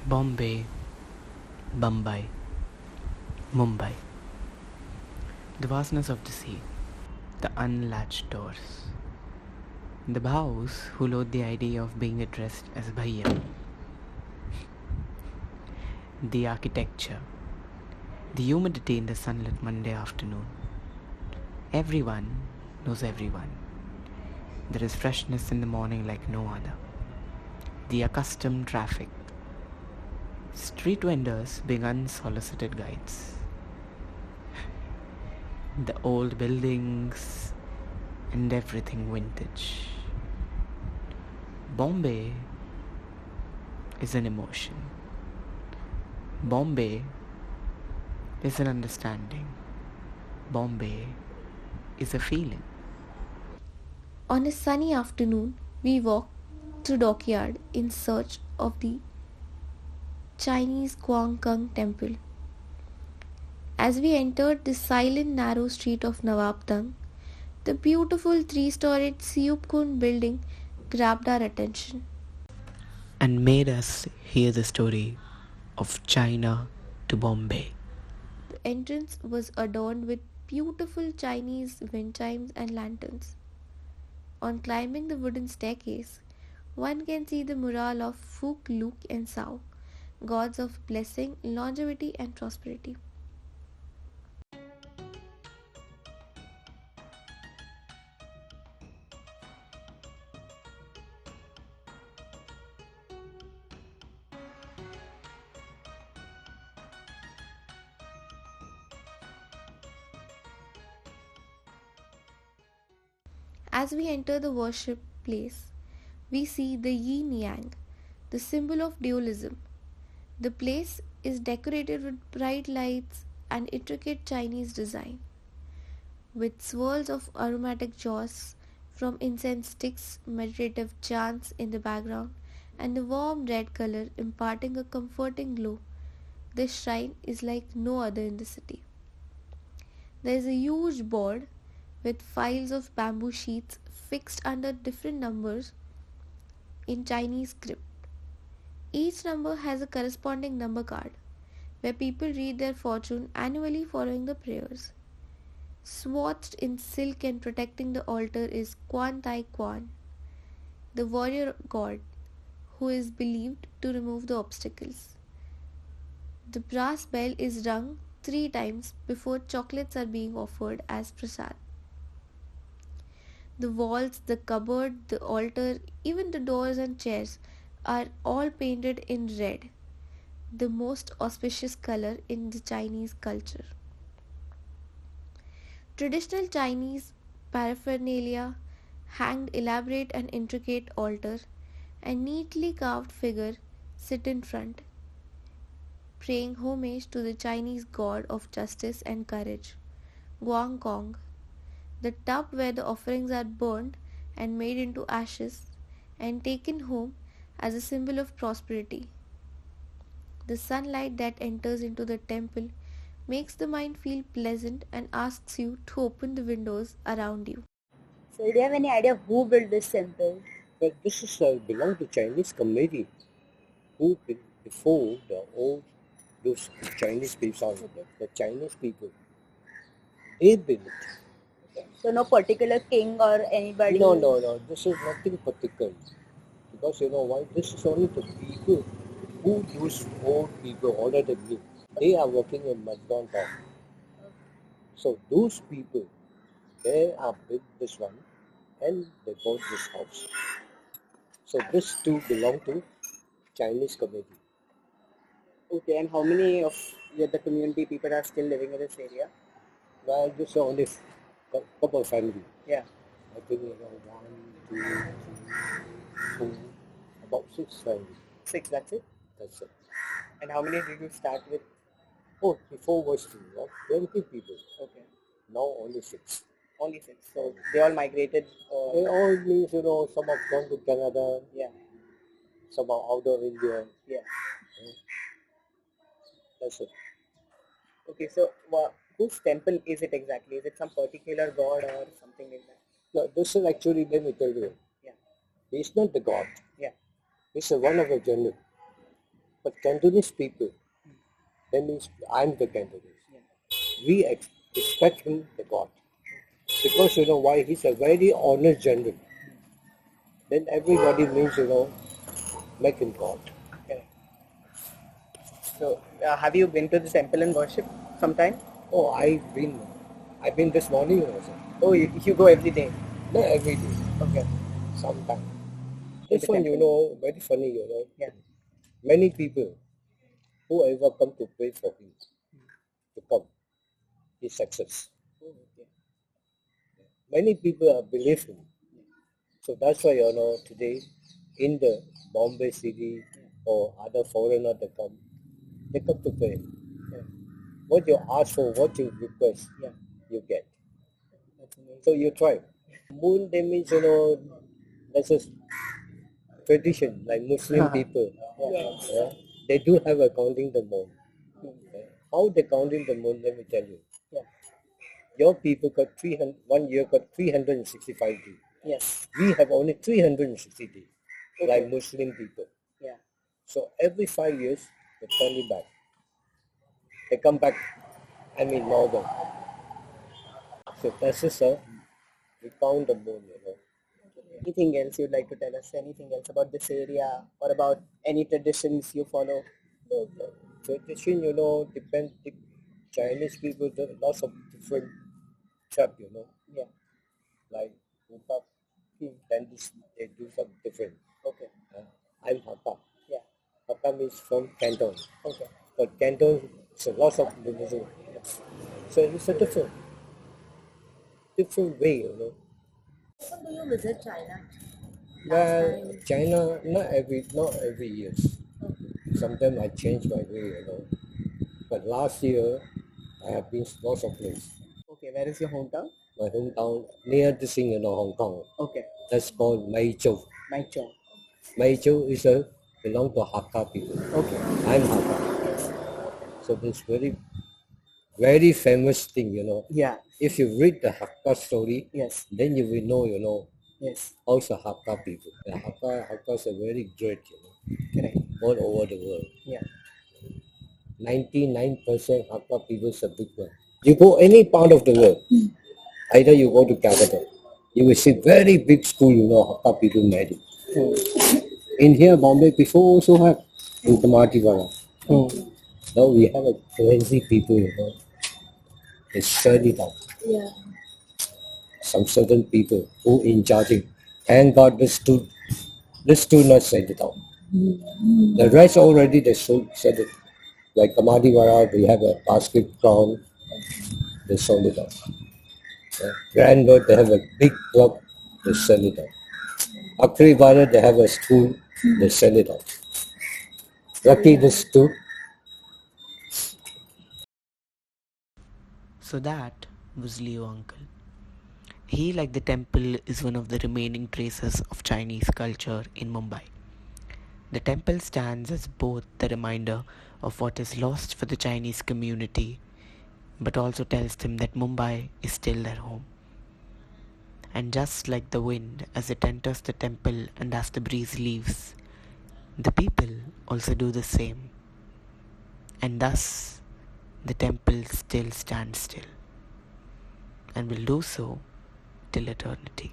Bombay, Bombay, Mumbai. The vastness of the sea, the unlatched doors, the bows who loathe the idea of being addressed as Bhaiya, the architecture, the humidity in the sunlit Monday afternoon. Everyone knows everyone. There is freshness in the morning like no other. The accustomed traffic, street vendors being unsolicited guides, the old buildings and everything vintage. Bombay is an emotion. Bombay is an understanding. Bombay is a feeling. On a sunny afternoon, we walked through Dockyard in search of the Chinese Kwang Kung Temple. As we entered the silent narrow street of Nawabtang, the beautiful three-storied Siupkun building grabbed our attention. And made us hear the story of China to Bombay. The entrance was adorned with beautiful Chinese wind chimes and lanterns. On climbing the wooden staircase, one can see the mural of Fook, Luke, and Sao, gods of blessing, longevity, and prosperity. As we enter the worship place, we see the yin yang, the symbol of dualism. The place is decorated with bright lights and intricate Chinese design, with swirls of aromatic joss from incense sticks, meditative chants in the background, and a warm red color imparting a comforting glow. This shrine is like no other in the city. There is a huge board with files of bamboo sheets fixed under different numbers in Chinese script. Each number has a corresponding number card where people read their fortune annually following the prayers. Swathed in silk and protecting the altar is Quan Tai Quan, the warrior god who is believed to remove the obstacles. The brass bell is rung 3 times before chocolates are being offered as prasad. The walls, the cupboard, the altar, even the doors and chairs are all painted in red, the most auspicious color in the Chinese culture. Traditional Chinese paraphernalia, hanged elaborate and intricate altar, and neatly carved figure sit in front, paying homage to the Chinese god of justice and courage, Guang Gong. The tub where the offerings are burned and made into ashes and taken home as a symbol of prosperity. The sunlight that enters into the temple makes the mind feel pleasant and asks you to open the windows around you. So, do you have any idea who built this temple? But this is belong to Chinese community who before those Chinese people, the Chinese people, they built it. So, no particular king or anybody? No. This is nothing particular. Because you know why? This is only the people who those old people older than me. They are working in Madon town. So those people, they are built this one and they bought this house. So this two belong to Chinese community. Okay, and how many of the community people are still living in this area? Well, this is only couple of family. Yeah. I think around 1, 2, 3, 4, about 6 family. 6, that's it? That's it. And how many did you start with? Oh, before was 20 people. Okay. Now only 6. Only 6. So they all migrated? They all means, some have gone to Canada. Yeah. Some are out of India. Yeah. That's it. Okay, so whose temple is it exactly? Is it some particular god or something like that? No, this is actually, let me tell you. Yeah. He's not the god. Yeah. He's one of the general. But Cantonese people, that means I'm the Cantonese. We expect him the God. Because you know why? He's a very honest general. Then everybody means, make him God. Correct. So, have you been to the temple and worship sometime? Oh, I've been this morning also. Oh, you go every day. Not every day, Okay. sometimes. In This the one, temple. very funny, Yeah. Many people who ever come to pray for him, to come, his success. Oh, okay. Many people believe him. So that's why, today in the Bombay city or other foreigner they come to pray. Yeah. What you ask for, what you request, Yeah. you get. That's amazing. So you try. Moon, they means, that's a tradition, like Muslim people. Yeah, they do have a counting the moon. Yeah. How they counting the moon, let me tell you. Yeah. Your people got 300, 1 year got 365 days. Yes. We have only 360 days, Okay. like Muslim people. Yeah. So every 5 years, they turn it back. They come back, normal. So that's just we count the moon, Anything else you'd like to tell us? Anything else about this area or about any traditions you follow? The tradition, depends. The Chinese people, there are lots of different type, Yeah. like Hakka, then they do some different. Okay. I'm Hakka. Yeah. Hakka means from Canton. Okay. But Canton, it's a lot of religion. So it's a different way, So do you visit China? Well, China, not every year. Sometimes I change my way, But last year, I have been lots of places. Okay. Where is your hometown? My hometown, near the thing, Hong Kong. Okay. That's called Maichou. Maichou. Maichou belong to Hakka people. Okay. I'm Hakka. So this very, very famous thing, Yeah. If you read the Hakka story, Yes. then you will know, Yes. how's the Hakka people. The Hakkas are very great, Correct. all over the world. Yeah. 99% Hakka people are big one. You go any part of the world, either you go to capital, you will see very big school, Hakka people married. In here, Bombay, before also have in Kamatiwara. Now we have a crazy people, They shut it down. Yeah. Some certain people who in charging. Thank God this do not set it down. The rest already they sold set it. Like Kamadiwara, we have a basket ground, they sold it out. Grand Road, they have a big club, they sell it out. Akrivara, they have a school, they sell it out. Lucky this too. So that was Leo Uncle. He, like the temple, is one of the remaining traces of Chinese culture in Mumbai. The temple stands as both the reminder of what is lost for the Chinese community, but also tells them that Mumbai is still their home. And just like the wind as it enters the temple and as the breeze leaves, the people also do the same. And thus, the temple still stands still and will do so till eternity.